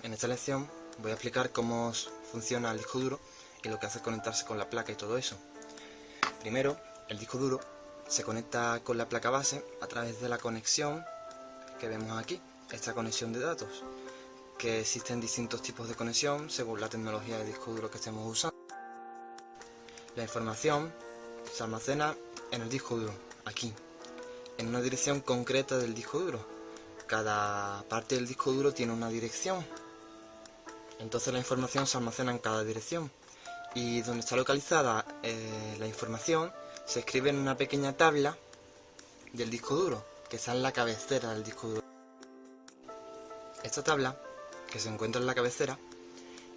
En esta lección voy a explicar cómo funciona el disco duro y lo que hace conectarse con la placa y todo eso. Primero, el disco duro se conecta con la placa base a través de la conexión que vemos aquí, esta conexión de datos, que existen distintos tipos de conexión según la tecnología de disco duro que estemos usando. La información se almacena en el disco duro, aquí, en una dirección concreta del disco duro. Cada parte del disco duro tiene una dirección, entonces la información se almacena en cada dirección. Y donde está localizada la información se escribe en una pequeña tabla del disco duro, que está en la cabecera del disco duro. Esta tabla, que se encuentra en la cabecera,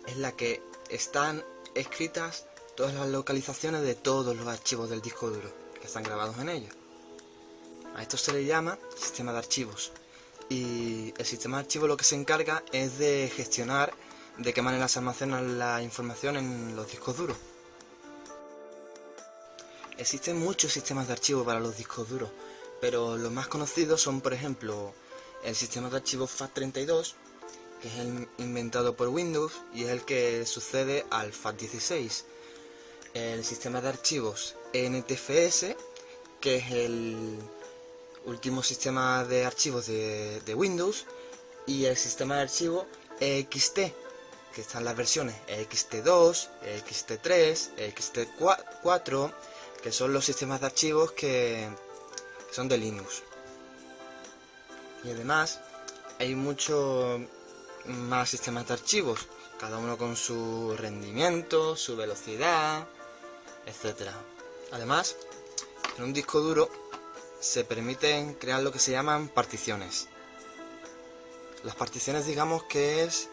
es la que están escritas todas las localizaciones de todos los archivos del disco duro, que están grabados en ella. A esto se le llama sistema de archivos. Y el sistema de archivos lo que se encarga es de gestionar de qué manera se almacena la información en los discos duros. Existen muchos sistemas de archivos para los discos duros, pero los más conocidos son, por ejemplo, el sistema de archivos FAT32, que es el inventado por Windows y es el que sucede al FAT16. El sistema de archivos NTFS, que es el último sistema de archivos de Windows, y el sistema de archivos EXT, que están las versiones EXT2, EXT3, EXT4, que son los sistemas de archivos que son de Linux. Y además hay muchos más sistemas de archivos, cada uno con su rendimiento, su velocidad, etc. Además, en un disco duro se permiten crear lo que se llaman particiones. Las particiones, digamos que es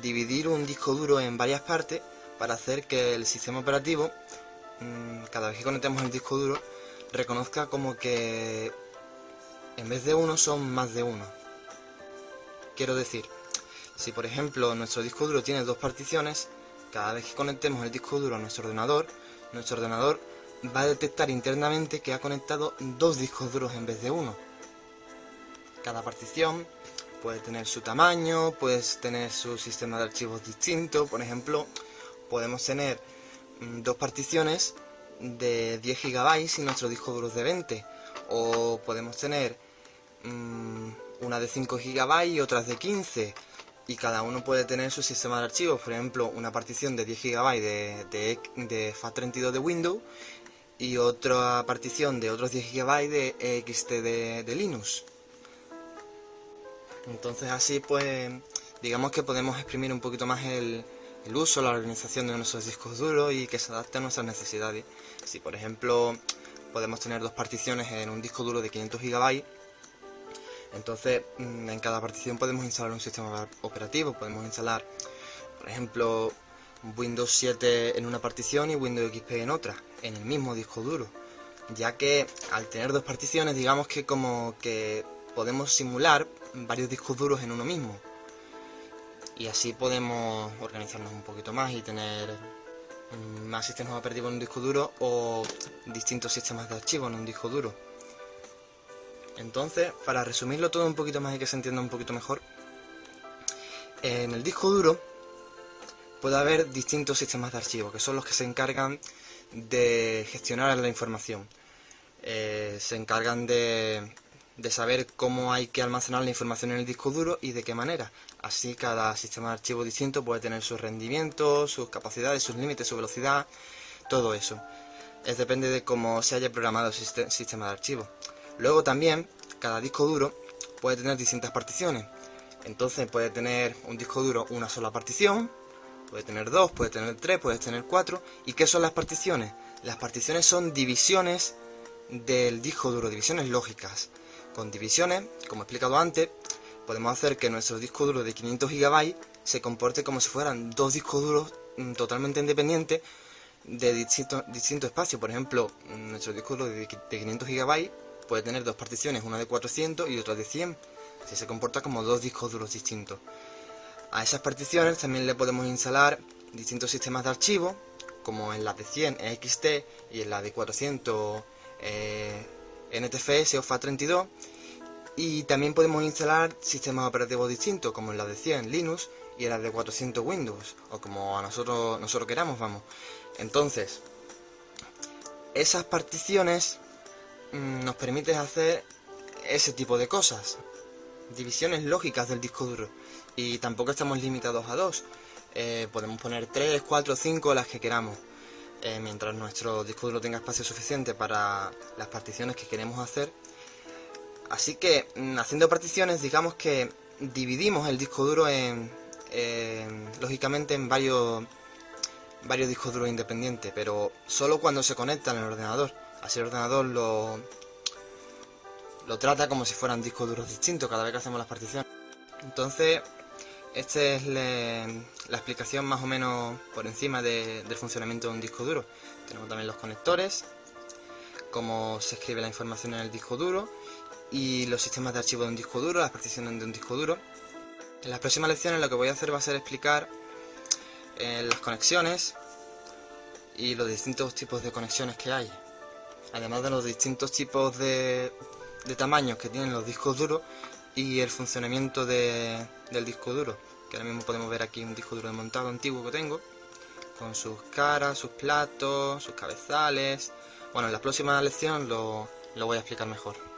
dividir un disco duro en varias partes para hacer que el sistema operativo, cada vez que conectemos el disco duro, reconozca como que en vez de uno son más de uno. Quiero decir, si por ejemplo nuestro disco duro tiene dos particiones, cada vez que conectemos el disco duro a nuestro ordenador va a detectar internamente que ha conectado dos discos duros en vez de uno. Cada partición puede tener su tamaño, puede tener su sistema de archivos distinto. Por ejemplo, podemos tener dos particiones de 10 GB y nuestro disco duro es de 20. O podemos tener una de 5 GB y otras de 15. Y cada uno puede tener su sistema de archivos. Por ejemplo, una partición de 10 GB de FAT32 de Windows y otra partición de otros 10 GB de EXT de Linux. Entonces así pues digamos que podemos exprimir un poquito más el uso, la organización de nuestros discos duros y que se adapte a nuestras necesidades. Si por ejemplo podemos tener dos particiones en un disco duro de 500 GB, entonces en cada partición podemos instalar un sistema operativo. Podemos instalar por ejemplo Windows 7 en una partición y Windows XP en otra, en el mismo disco duro, ya que al tener dos particiones digamos que como que podemos simular varios discos duros en uno mismo, y así podemos organizarnos un poquito más y tener más sistemas operativos en un disco duro o distintos sistemas de archivo en un disco duro. Entonces, para resumirlo todo un poquito más y que se entienda un poquito mejor, en el disco duro puede haber distintos sistemas de archivo, que son los que se encargan de gestionar la información. Se encargan de saber cómo hay que almacenar la información en el disco duro y de qué manera. Así cada sistema de archivo distinto puede tener sus rendimientos, sus capacidades, sus límites, su velocidad, todo eso. Depende de cómo se haya programado el sistema de archivo. Luego también cada disco duro puede tener distintas particiones. Entonces puede tener un disco duro una sola partición, puede tener dos, puede tener tres, puede tener cuatro. ¿Y qué son las particiones? Las particiones son divisiones del disco duro, divisiones lógicas. Con divisiones, como he explicado antes, podemos hacer que nuestro disco duro de 500 GB se comporte como si fueran dos discos duros totalmente independientes de distintos espacios. Por ejemplo, nuestro disco duro de 500 GB puede tener dos particiones, una de 400 y otra de 100. Así se comporta como dos discos duros distintos. A esas particiones también le podemos instalar distintos sistemas de archivo, como en la de 100 EXT y en la de 400 NTFS o FAT32, y también podemos instalar sistemas operativos distintos como en la de 100 Linux y las de 400 Windows, o como a nosotros queramos, vamos. Entonces, esas particiones nos permiten hacer ese tipo de cosas, divisiones lógicas del disco duro, y tampoco estamos limitados a dos. Podemos poner 3, 4, 5, las que queramos, mientras nuestro disco duro tenga espacio suficiente para las particiones que queremos hacer. Así que, haciendo particiones, digamos que dividimos el disco duro lógicamente en varios discos duros independientes, pero solo cuando se conectan al ordenador. Así el ordenador lo trata como si fueran discos duros distintos cada vez que hacemos las particiones. Entonces, esta es la explicación más o menos por encima del funcionamiento de un disco duro. Tenemos también los conectores, cómo se escribe la información en el disco duro y los sistemas de archivo de un disco duro, las particiones de un disco duro. En las próximas lecciones lo que voy a hacer va a ser explicar las conexiones y los distintos tipos de conexiones que hay, además de los distintos tipos de tamaños que tienen los discos duros y el funcionamiento del disco duro, que ahora mismo podemos ver aquí un disco duro desmontado antiguo que tengo, con sus caras, sus platos, sus cabezales. Bueno, en la próxima lección lo voy a explicar mejor.